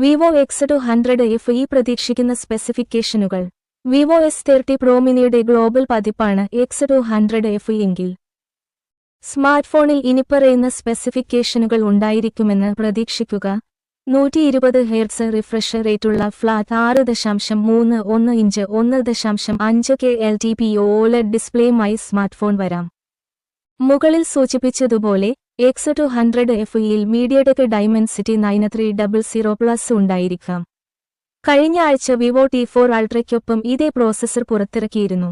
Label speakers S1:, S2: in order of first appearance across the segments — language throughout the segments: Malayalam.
S1: വിവോ X200F ഈ പ്രതീക്ഷിക്കുന്ന സ്പെസിഫിക്കേഷനുകൾ. വിവോ S30 Pro മിനിയുടെ ഗ്ലോബൽ പതിപ്പാണ് X200F എങ്കിൽ സ്മാർട്ട്ഫോണിൽ ഇനിപ്പറയുന്ന സ്പെസിഫിക്കേഷനുകൾ ഉണ്ടായിരിക്കുമെന്ന് പ്രതീക്ഷിക്കുക. 120 Hz റിഫ്രഷ് റേറ്റുള്ള flat 6.31 inch 1.5K LTPO OLED ഡിസ്പ്ലേയുമായി സ്മാർട്ട്ഫോൺ വരാം. മുകളിൽ സൂചിപ്പിച്ചതുപോലെ X200F-യിൽ മീഡിയടെക് ഡൈമെൻസിറ്റി 9300 ഉണ്ടായിരിക്കാം. കഴിഞ്ഞ ആഴ്ച വിവോ T4 അൾട്രയ്ക്കൊപ്പം ഇതേ പ്രോസസർ പുറത്തിറക്കിയിരുന്നു.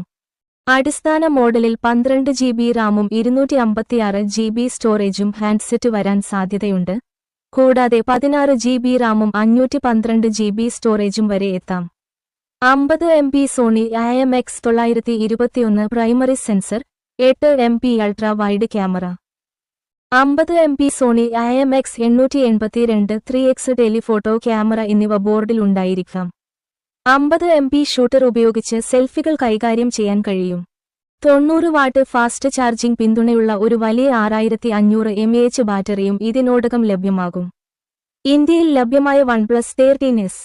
S1: അടിസ്ഥാന മോഡലിൽ 12 GB റാമും 256 GB സ്റ്റോറേജും ഹാൻഡ്സെറ്റ് വരാൻ സാധ്യതയുണ്ട്. കൂടാതെ 16 GB റാമും 512 GB സ്റ്റോറേജും വരെ എത്താം. 50 MP Sony IMX921 primary sensor, 8 MP ultra wide camera, 50 MP Sony IMX882 3x telephoto camera എന്നിവ ബോർഡിൽ ഉണ്ടായിരിക്കാം. 50 MP ഷൂട്ടർ ഉപയോഗിച്ച് സെൽഫികൾ കൈകാര്യം ചെയ്യാൻ കഴിയും. 90 വാട്ട് ഫാസ്റ്റ് ചാർജിംഗ് പിന്തുണയുള്ള ഒരു വലിയ 6500 mAh ബാറ്ററിയും ഇതിനോടകം ലഭ്യമാകും. ഇന്ത്യയിൽ ലഭ്യമായ OnePlus 13s,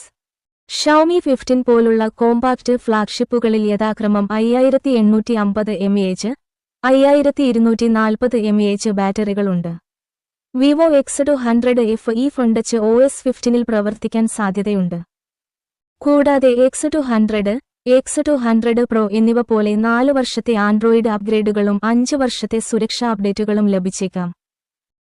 S1: Xiaomi 15 പോലുള്ള കോമ്പാക്ട് ഫ്ലാഗ്ഷിപ്പുകളിൽ യഥാക്രമം 5850 mAh, 5240 mAh ബാറ്ററികളുണ്ട്. വിവോ X200F ഈ ഫ്രണ്ട് ടച്ച് OS 15ൽ പ്രവർത്തിക്കാൻ സാധ്യതയുണ്ട്. കൂടാതെ X200, X200 Pro എന്നിവ പോലെ 4 വർഷത്തെ ആൻഡ്രോയിഡ് അപ്ഗ്രേഡുകളും 5 വർഷത്തെ സുരക്ഷാ അപ്ഡേറ്റുകളും ലഭിച്ചേക്കാം.